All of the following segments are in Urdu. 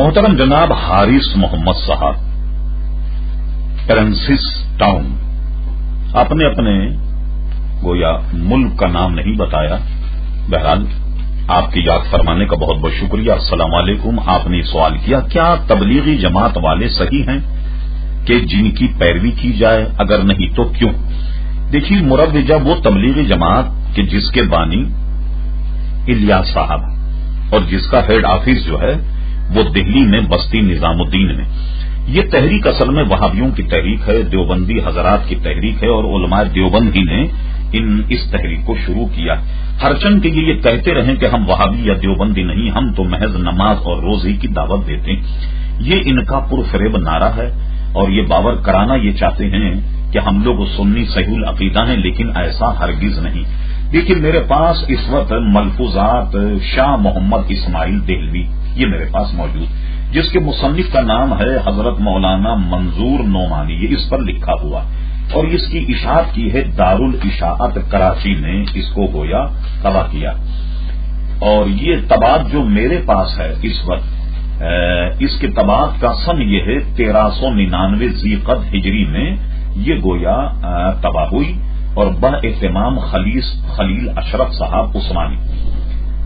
محترم جناب حارث محمد صاحب پرنسس ٹاؤن، آپ نے اپنے گویا ملک کا نام نہیں بتایا، بہرحال آپ کی یاد فرمانے کا بہت بہت شکریہ۔ السلام علیکم۔ آپ نے سوال کیا کیا تبلیغی جماعت والے صحیح ہیں کہ جن کی پیروی کی جائے، اگر نہیں تو کیوں؟ دیکھیے، مروجہ وہ تبلیغی جماعت کہ جس کے بانی الیاس صاحب اور جس کا ہیڈ آفس جو ہے وہ دہلی میں بستی نظام الدین میں، یہ تحریک اصل میں وہابیوں کی تحریک ہے، دیوبندی حضرات کی تحریک ہے، اور علماء دیوبند ہی نے اس تحریک کو شروع کیا۔ ہرچند کہ یہ کہتے رہیں کہ ہم وہابی یا دیوبندی نہیں، ہم تو محض نماز اور روزے کی دعوت دیتے ہیں، یہ ان کا پرفریب نعرہ ہے، اور یہ باور کرانا یہ چاہتے ہیں کہ ہم لوگ سنی صحیح العقیدہ ہیں، لیکن ایسا ہرگز نہیں۔ دیکھیے، میرے پاس اس وقت ملفوظات شاہ محمد اسماعیل دہلوی یہ میرے پاس موجود، جس کے مصنف کا نام ہے حضرت مولانا منظور نعمانی، یہ اس پر لکھا ہوا، اور اس کی اشاعت کی ہے دارالاشاعت کراچی نے، اس کو گویا طبع کیا، اور یہ طبعات جو میرے پاس ہے اس وقت، اس کے طبعات کا سن یہ ہے 1399 ذیقعد ہجری میں یہ گویا طبع ہوئی، اور بہ اہتمام خلیل اشرف صاحب عثمانی۔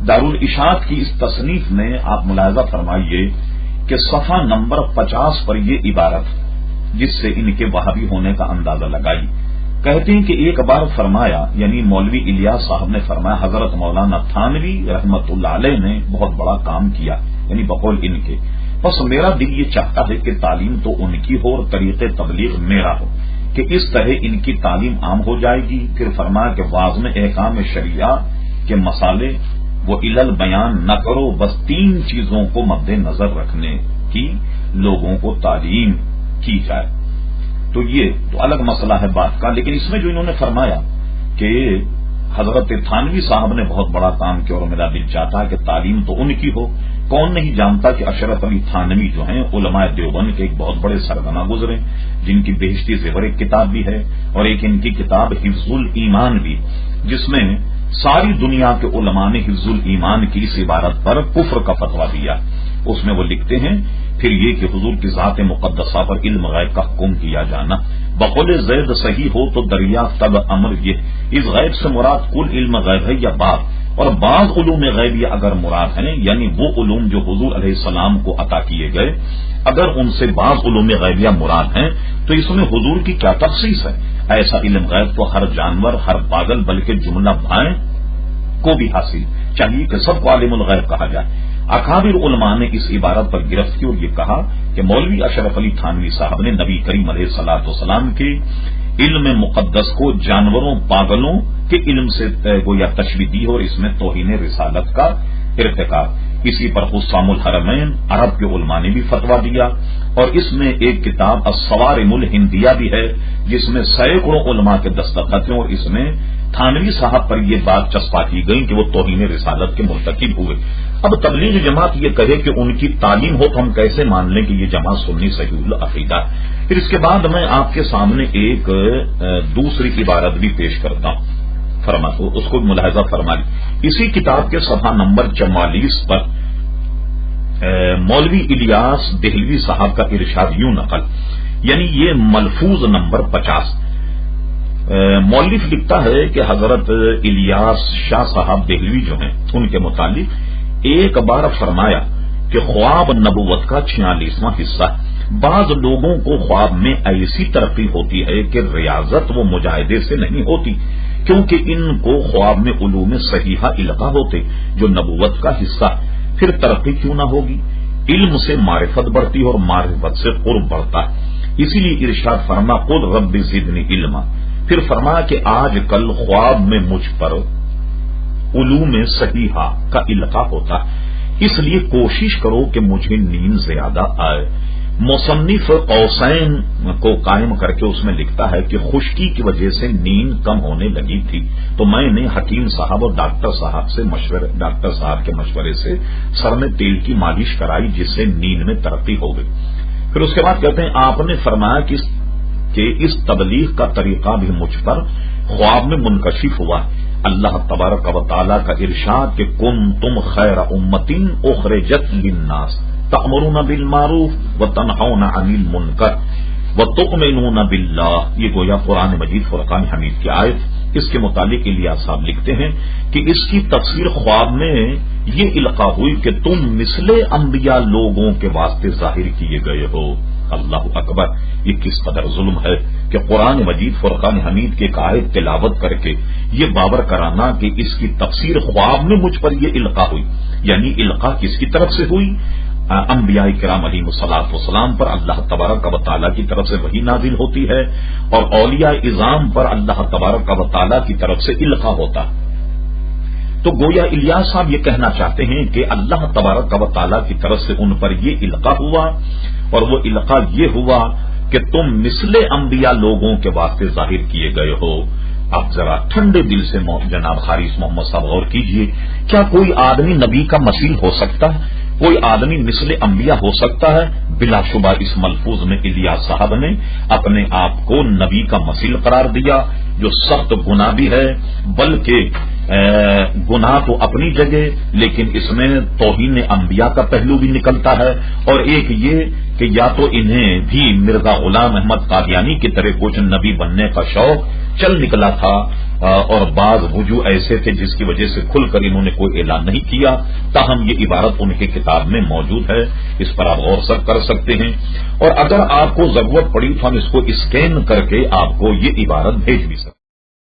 دارالاشاعت کی اس تصنیف میں آپ ملاحظہ فرمائیے کہ صفحہ نمبر 50 پر یہ عبارت، جس سے ان کے وہابی ہونے کا اندازہ لگائی، کہتے ہیں کہ ایک بار فرمایا، یعنی مولوی الیاس صاحب نے فرمایا، حضرت مولانا تھانوی رحمت اللہ علیہ نے بہت بڑا کام کیا، یعنی بقول ان کے، بس میرا دل یہ چاہتا ہے کہ تعلیم تو ان کی ہو اور طریقے تبلیغ میرا ہو، کہ اس طرح ان کی تعلیم عام ہو جائے گی۔ پھر فرمایا کہ واضح احکام شریعہ کے مسالے وہ علل بیان نہ کرو، بس 3 چیزوں کو مد نظر رکھنے کی لوگوں کو تعلیم کی جائے۔ تو یہ تو الگ مسئلہ ہے بات کا، لیکن اس میں جو انہوں نے فرمایا کہ حضرت تھانوی صاحب نے بہت بڑا کام کیا، اور میرا دل چاہتا ہے کہ تعلیم تو ان کی ہو۔ کون نہیں جانتا کہ اشرف علی تھانوی جو ہیں علماء دیوبند کے ایک بہت بڑے سرگنا گزرے، جن کی بہشتی زیور ایک کتاب بھی ہے، اور ایک ان کی کتاب حفظ الایمان بھی، جس میں ساری دنیا کے علماء نے حفظ الایمان کی اس عبارت پر کفر کا فتویٰ دیا۔ اس میں وہ لکھتے ہیں پھر یہ کہ حضور کی ذات مقدسہ پر علم غیب کا حکم کیا جانا، بقول زید صحیح ہو تو دریافت تب امر یہ، اس غیب سے مراد کل علم غیب ہے یا بعض، اور بعض علوم غیبیہ اگر مراد ہیں، یعنی وہ علوم جو حضور علیہ السلام کو عطا کیے گئے، اگر ان سے بعض علوم غیبیہ مراد ہیں تو اس میں حضور کی کیا تخصیص ہے؟ ایسا علم غیب تو ہر جانور، ہر پاگل، بلکہ جملہ بھائیں کو بھی حاصل چاہیے کہ سب کو عالم الغیب کہا جائے۔ اکابر علماء نے اس عبارت پر گرفت کی اور یہ کہا کہ مولوی اشرف علی تھانوی صاحب نے نبی کریم علیہ الصلوۃ والسلام کے علم مقدس کو جانوروں پاگلوں کے علم سے گویا تشبیہ دی، اور اس میں توہین رسالت کا ارتکاب۔ اسی پر حسام الحرمین عرب کے علماء نے بھی فتویٰ دیا، اور اس میں ایک کتاب الصوارم الہندیہ بھی ہے، جس میں سینکڑوں علماء کے دستخط ہیں، اور اس میں تھانوی صاحب پر یہ بات چسپا کی گئی کہ وہ توہین رسالت کے مرتکب ہوئے۔ اب تبلیغ جماعت یہ کہے کہ ان کی تعلیم ہو تو ہم کیسے مان لیں کہ یہ جماعت سنی صحیح العقیدہ۔ پھر اس کے بعد میں آپ کے سامنے ایک دوسری عبارت بھی پیش کرتا ہوں، اس کو ملاحظہ فرما لی۔ اسی کتاب کے صفحہ نمبر 44 پر مولوی الیاس دہلوی صاحب کا ارشاد یوں نقل، یعنی یہ ملفوظ نمبر 50، مولف لکھتا ہے کہ حضرت الیاس شاہ صاحب دہلوی جو ہیں ان کے متعلق ایک بار فرمایا کہ خواب نبوت کا 46واں حصہ، بعض لوگوں کو خواب میں ایسی ترقی ہوتی ہے کہ ریاضت و مجاہدے سے نہیں ہوتی، کیونکہ ان کو خواب میں علوم صحیحہ القاء ہوتے جو نبوت کا حصہ، پھر ترقی کیوں نہ ہوگی؟ علم سے معرفت بڑھتی اور معرفت سے قرب بڑھتا ہے، اسی لیے ارشاد فرما قل رب زدنی علما۔ پھر فرمایا کہ آج کل خواب میں مجھ پر علوم صحیحہ کا القاء ہوتا، اس لیے کوشش کرو کہ مجھے نیند زیادہ آئے۔ مصنف قوسین کو قائم کر کے اس میں لکھتا ہے کہ خشکی کی وجہ سے نیند کم ہونے لگی تھی، تو میں نے حکیم صاحب اور ڈاکٹر صاحب کے مشورے سے سر میں تیل کی مالش کرائی، جس سے نیند میں ترقی ہو گئی۔ پھر اس کے بعد کہتے ہیں آپ نے فرمایا کہ اس تبلیغ کا طریقہ بھی مجھ پر خواب میں منکشف ہوا، اللہ تبارک و تعالیٰ کا ارشاد کہ کنتم خیر امۃ اخرجت للناس تأمرون بالمعروف وتنہون عن المنکر وتؤمنون باللہ، یہ گویا قرآن مجید فرقان حمید کی آیت۔ اس کے متعلق الیاس صاحب لکھتے ہیں کہ اس کی تفسیر خواب میں یہ القاء ہوئی کہ تم مثل انبیاء لوگوں کے واسطے ظاہر کیے گئے ہو۔ اللہ اکبر، یہ کس قدر ظلم ہے کہ قرآن مجید فرقان حمید کے ایک آیت تلاوت کر کے یہ باور کرانا کہ اس کی تفسیر خواب میں مجھ پر یہ القاء ہوئی، یعنی القاء کس کی طرف سے ہوئی؟ انبیاء کرام علیہ الصلوۃ والسلام پر اللہ تبارک و تعالیٰ کی طرف سے وحی نازل ہوتی ہے، اور اولیاء اعظام پر اللہ تبارک و تعالیٰ کی طرف سے القاء ہوتا ہے۔ تو گویا الیاس صاحب یہ کہنا چاہتے ہیں کہ اللہ تبارک و تعالیٰ کی طرف سے ان پر یہ القاء ہوا، اور وہ القاء یہ ہوا کہ تم مثل انبیاء لوگوں کے واسطے ظاہر کیے گئے ہو۔ آپ ذرا ٹھنڈے دل سے جناب حارث محمد صاحب غور کیجئے، کیا کوئی آدمی نبی کا مثیل ہو سکتا ہے؟ کوئی آدمی مثل انبیاء ہو سکتا ہے؟ بلا شبہ اس ملفوظ میں الیاس صاحب نے اپنے آپ کو نبی کا مثیل قرار دیا، جو سخت گناہ بھی ہے، بلکہ گناہ تو اپنی جگہ، لیکن اس میں توہین انبیاء کا پہلو بھی نکلتا ہے، اور ایک یہ کہ یا تو انہیں بھی مرزا غلام احمد قادیانی کی طرح کچھ نبی بننے کا شوق چل نکلا تھا، اور بعض وجوہ ایسے تھے جس کی وجہ سے کھل کر انہوں نے کوئی اعلان نہیں کیا، تاہم یہ عبارت ان کی کتاب میں موجود ہے، اس پر آپ غور کر سکتے ہیں، اور اگر آپ کو ضرورت پڑی تو ہم اس کو اسکین کر کے آپ کو یہ عبارت بھیج بھی سکتے ہیں۔